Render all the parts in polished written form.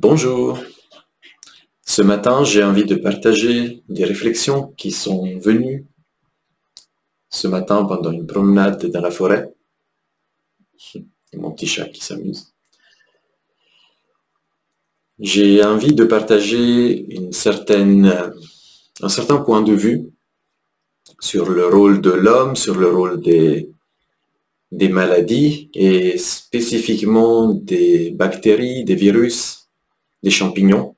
Bonjour. Ce matin, j'ai envie de partager des réflexions qui sont venues ce matin pendant une promenade dans la forêt. Et mon petit chat qui s'amuse. J'ai envie de partager un certain point de vue sur le rôle de l'homme, sur le rôle des maladies et spécifiquement des bactéries, des virus, des champignons.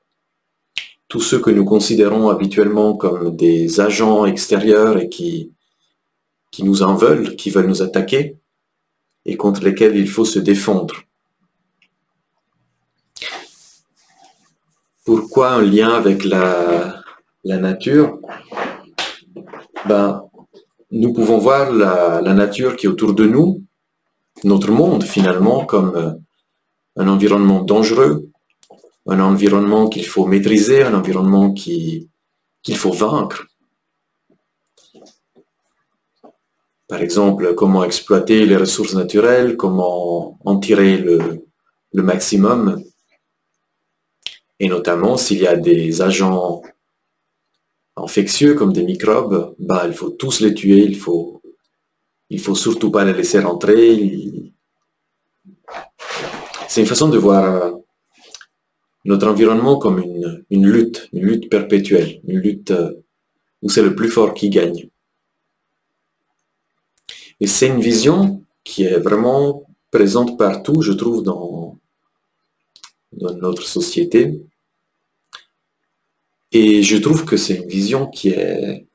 Tous ceux que nous considérons habituellement comme des agents extérieurs et qui nous en veulent, qui veulent nous attaquer et contre lesquels il faut se défendre. Pourquoi un lien avec la nature? Nous pouvons voir la nature qui est autour de nous, notre monde finalement, comme un environnement dangereux, un environnement qu'il faut maîtriser, un environnement qu'il faut vaincre. Par exemple, comment exploiter les ressources naturelles, comment en tirer le maximum, et notamment s'il y a des agents infectieux comme des microbes, il faut tous les tuer, il faut surtout pas les laisser rentrer. C'est une façon de voir notre environnement comme une lutte perpétuelle, une lutte où c'est le plus fort qui gagne. Et c'est une vision qui est vraiment présente partout, je trouve, dans notre société. Et je trouve que c'est une vision qui est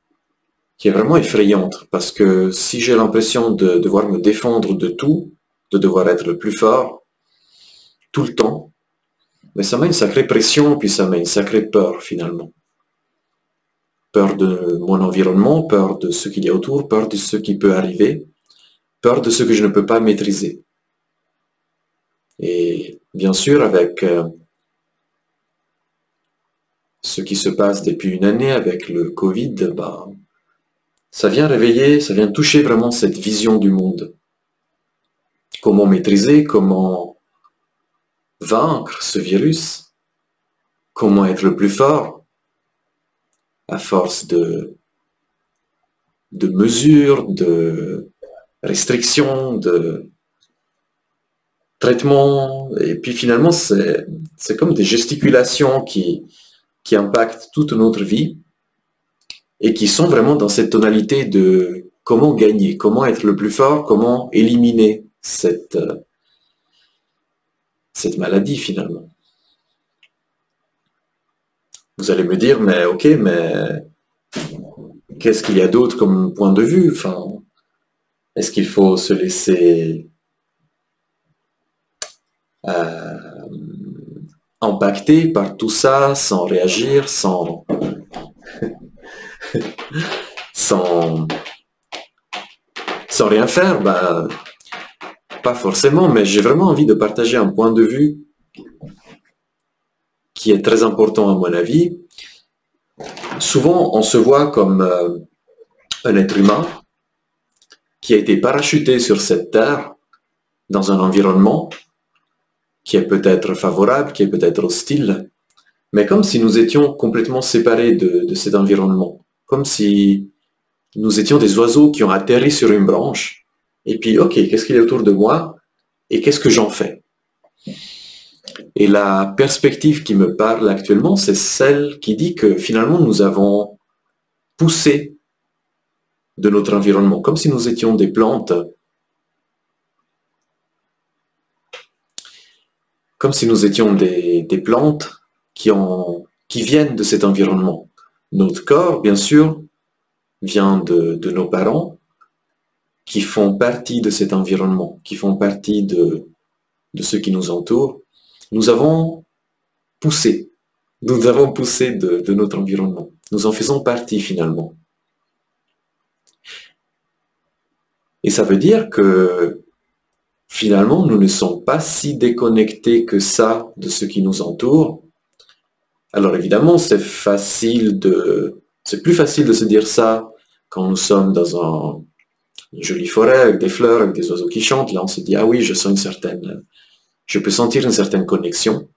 vraiment effrayante, parce que si j'ai l'impression de devoir me défendre de tout, de devoir être le plus fort, tout le temps, mais ça met une sacrée pression, puis ça met une sacrée peur finalement. Peur de mon environnement, peur de ce qu'il y a autour, peur de ce qui peut arriver, peur de ce que je ne peux pas maîtriser. Et bien sûr, avec ce qui se passe depuis une année avec le Covid, ça vient réveiller, ça vient toucher vraiment cette vision du monde. Comment maîtriser, comment vaincre ce virus, comment être le plus fort, à force de mesures, de restrictions, de traitements, et puis finalement c'est comme des gesticulations qui impactent toute notre vie et qui sont vraiment dans cette tonalité de comment gagner, comment être le plus fort, comment éliminer cette maladie finalement. Vous allez me dire, mais ok, mais qu'est-ce qu'il y a d'autre comme point de vue? Est-ce qu'il faut se laisser impacté par tout ça, sans réagir, sans rien faire? Pas forcément, mais j'ai vraiment envie de partager un point de vue qui est très important à mon avis. Souvent, on se voit comme un être humain qui a été parachuté sur cette terre dans un environnement qui est peut-être favorable, qui est peut-être hostile, mais comme si nous étions complètement séparés de cet environnement, comme si nous étions des oiseaux qui ont atterri sur une branche, et puis ok, qu'est-ce qu'il y a autour de moi, et qu'est-ce que j'en fais? Et la perspective qui me parle actuellement, c'est celle qui dit que finalement nous avons poussé de notre environnement, comme si nous étions des plantes, comme si nous étions des plantes qui viennent de cet environnement. Notre corps, bien sûr, vient de nos parents, qui font partie de cet environnement, qui font partie de ceux qui nous entourent. Nous avons poussé de notre environnement. Nous en faisons partie finalement. Et ça veut dire que finalement, nous ne sommes pas si déconnectés que ça de ce qui nous entoure. Alors évidemment, c'est plus facile de se dire ça quand nous sommes dans une jolie forêt avec des fleurs, avec des oiseaux qui chantent. Là, on se dit, ah oui, je peux sentir une certaine connexion.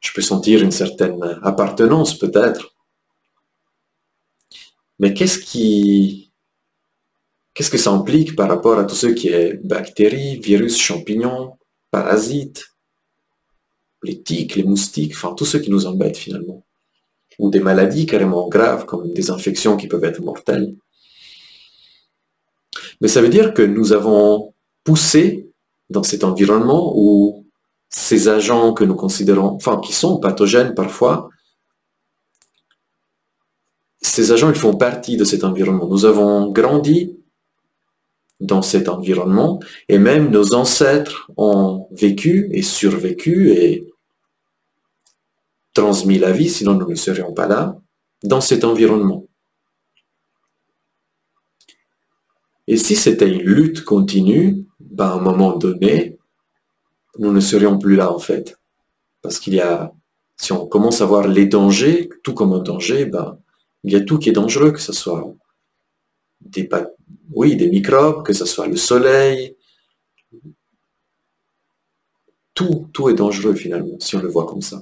Je peux sentir une certaine appartenance peut-être. Mais qu'est-ce que ça implique par rapport à tout ce qui est bactéries, virus, champignons, parasites, les tiques, les moustiques, enfin tout ce qui nous embête finalement. Ou des maladies carrément graves comme des infections qui peuvent être mortelles. Mais ça veut dire que nous avons poussé dans cet environnement où ces agents que nous considérons, enfin qui sont pathogènes parfois, ces agents ils font partie de cet environnement. Nous avons grandi dans cet environnement et même nos ancêtres ont vécu et survécu et transmis la vie, sinon nous ne serions pas là, dans cet environnement. Et si c'était une lutte continue, ben, à un moment donné, nous ne serions plus là en fait. Parce qu'il y a, si on commence à voir les dangers, tout comme un danger, ben, il y a tout qui est dangereux, que ce soit des microbes, que ce soit le soleil. Tout est dangereux finalement, si on le voit comme ça.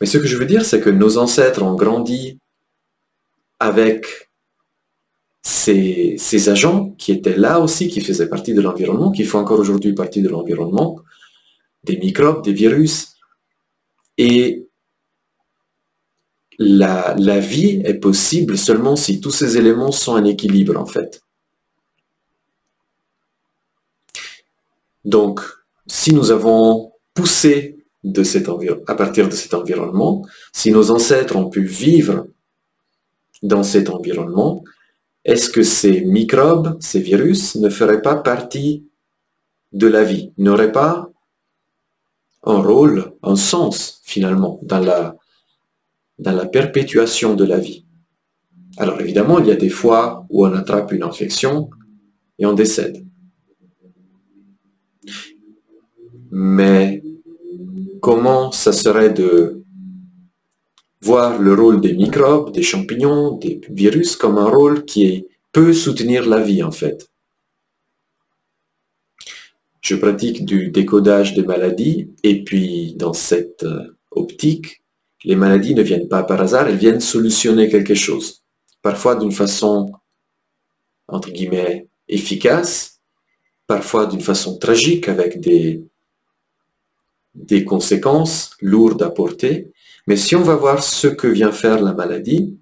Mais ce que je veux dire, c'est que nos ancêtres ont grandi avec ces agents qui étaient là aussi, qui faisaient partie de l'environnement, qui font encore aujourd'hui partie de l'environnement, des microbes, des virus. Et la vie est possible seulement si tous ces éléments sont en équilibre, en fait. Donc, si nous avons poussé à partir de cet environnement, si nos ancêtres ont pu vivre dans cet environnement, est-ce que ces microbes, ces virus, ne feraient pas partie de la vie, n'auraient pas un rôle, un sens, finalement, dans la perpétuation de la vie? Alors évidemment, il y a des fois où on attrape une infection et on décède. Mais comment ça serait de voir le rôle des microbes, des champignons, des virus comme un rôle qui peut soutenir la vie en fait? Je pratique du décodage des maladies et puis dans cette optique, les maladies ne viennent pas par hasard, elles viennent solutionner quelque chose. Parfois d'une façon, entre guillemets, efficace, parfois d'une façon tragique avec des conséquences lourdes à porter. Mais si on va voir ce que vient faire la maladie,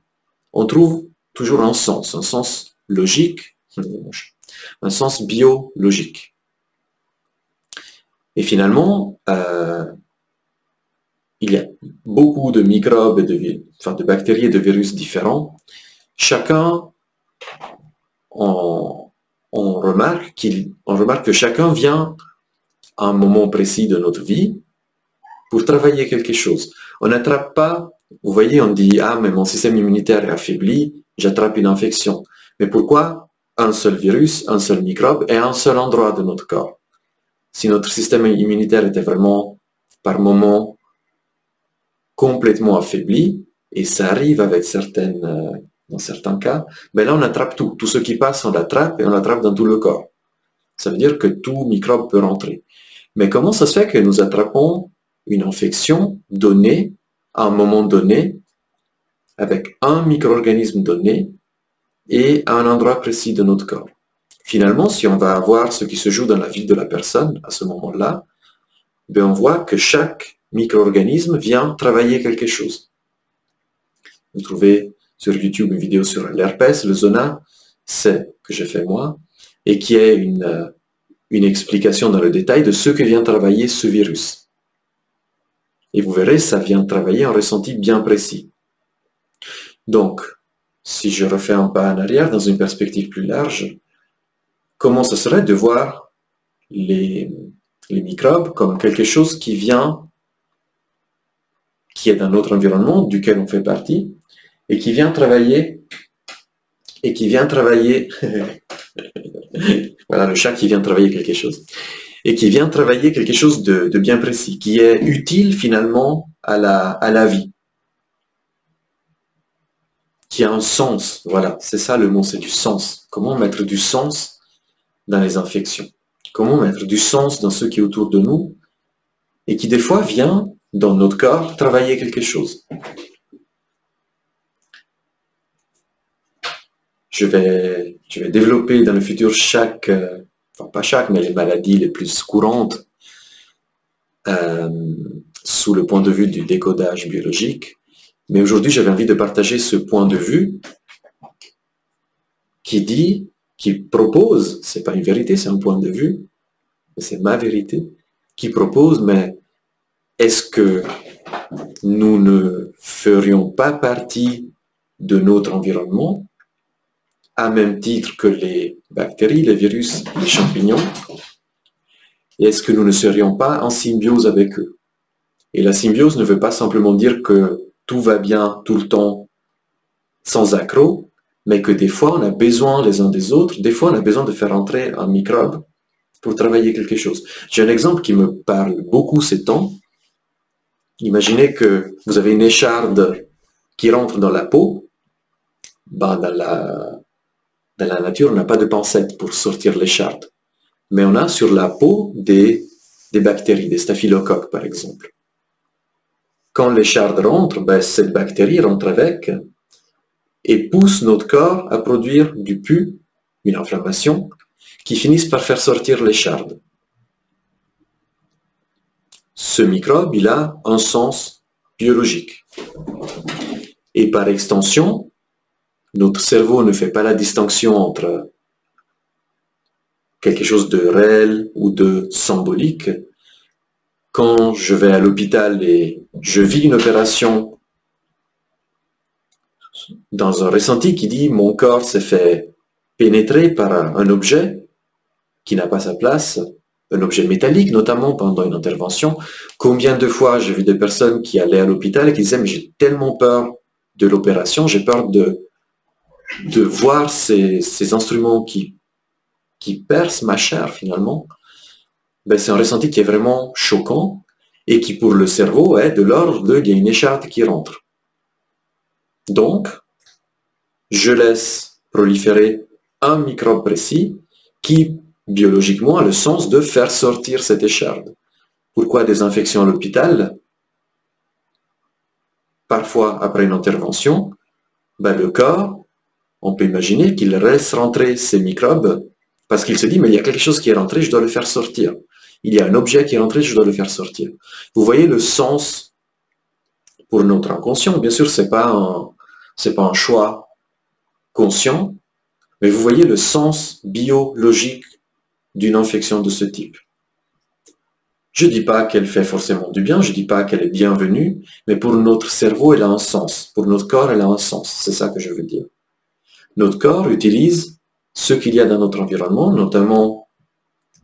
on trouve toujours un sens logique, un sens biologique. Et finalement, il y a beaucoup de microbes, de bactéries et de virus différents. Chacun, on remarque que chacun vient à un moment précis de notre vie pour travailler quelque chose. On n'attrape pas, vous voyez, on dit « Ah, mais mon système immunitaire est affaibli, j'attrape une infection. » Mais pourquoi un seul virus, un seul microbe et un seul endroit de notre corps? Si notre système immunitaire était vraiment, par moment, complètement affaibli, et ça arrive avec dans certains cas, ben là on attrape tout. Tout ce qui passe, on l'attrape et on l'attrape dans tout le corps. Ça veut dire que tout microbe peut rentrer. Mais comment ça se fait que nous attrapons une infection donnée, à un moment donné, avec un micro-organisme donné, et à un endroit précis de notre corps? Finalement, si on va voir ce qui se joue dans la vie de la personne à ce moment-là, ben on voit que chaque micro-organisme vient travailler quelque chose. Vous trouvez sur YouTube une vidéo sur l'herpès, le zona, c'est que j'ai fait moi, et qui est une explication dans le détail de ce que vient travailler ce virus. Et vous verrez, ça vient travailler un ressenti bien précis. Donc, si je refais un pas en arrière dans une perspective plus large, comment ce serait de voir les microbes comme quelque chose qui est dans notre environnement, duquel on fait partie, et qui vient travailler, voilà le chat qui vient travailler quelque chose, et qui vient travailler quelque chose de bien précis, qui est utile finalement à la vie, qui a un sens, voilà, c'est ça le mot, c'est du sens. Comment mettre du sens dans les infections? Comment mettre du sens dans ce qui est autour de nous, et qui des fois vient dans notre corps travailler quelque chose. Je vais développer dans le futur enfin pas chaque, mais les maladies les plus courantes sous le point de vue du décodage biologique. Mais aujourd'hui, j'avais envie de partager ce point de vue qui propose, c'est pas une vérité, c'est un point de vue, mais c'est ma vérité, qui propose, mais est-ce que nous ne ferions pas partie de notre environnement à même titre que les bactéries, les virus, les champignons? Et est-ce que nous ne serions pas en symbiose avec eux? Et la symbiose ne veut pas simplement dire que tout va bien tout le temps sans accroc, mais que des fois on a besoin les uns des autres, des fois on a besoin de faire entrer un microbe pour travailler quelque chose. J'ai un exemple qui me parle beaucoup ces temps. Imaginez que vous avez une écharde qui rentre dans la peau. Dans la nature, on n'a pas de pincette pour sortir l'écharde. Mais on a sur la peau des bactéries, des staphylocoques par exemple. Quand l'écharde rentre, cette bactérie rentre avec et pousse notre corps à produire du pus, une inflammation, qui finissent par faire sortir l'écharde. Ce microbe, il a un sens biologique. Et par extension, notre cerveau ne fait pas la distinction entre quelque chose de réel ou de symbolique. Quand je vais à l'hôpital et je vis une opération dans un ressenti qui dit mon corps s'est fait pénétrer par un objet qui n'a pas sa place, un objet métallique notamment pendant une intervention. Combien de fois j'ai vu des personnes qui allaient à l'hôpital et qui disaient mais j'ai tellement peur de l'opération, j'ai peur de voir ces instruments qui percent ma chair finalement. C'est un ressenti qui est vraiment choquant et qui pour le cerveau est de l'ordre de il y a une écharde qui rentre. Donc, je laisse proliférer un microbe précis qui, biologiquement, a le sens de faire sortir cette écharde. Pourquoi des infections à l'hôpital? Parfois, après une intervention, le corps, on peut imaginer qu'il laisse rentrer ces microbes parce qu'il se dit, mais il y a quelque chose qui est rentré, je dois le faire sortir. Il y a un objet qui est rentré, je dois le faire sortir. Vous voyez le sens pour notre inconscient. Bien sûr, c'est pas un choix conscient, mais vous voyez le sens biologique d'une infection de ce type. Je ne dis pas qu'elle fait forcément du bien, je ne dis pas qu'elle est bienvenue, mais pour notre cerveau, elle a un sens. Pour notre corps, elle a un sens. C'est ça que je veux dire. Notre corps utilise ce qu'il y a dans notre environnement, notamment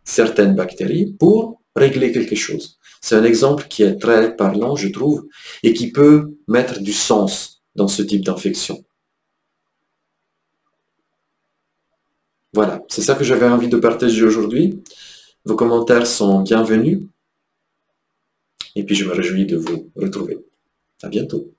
certaines bactéries, pour régler quelque chose. C'est un exemple qui est très parlant, je trouve, et qui peut mettre du sens dans ce type d'infection. Voilà, c'est ça que j'avais envie de partager aujourd'hui. Vos commentaires sont bienvenus. Et puis je me réjouis de vous retrouver. À bientôt.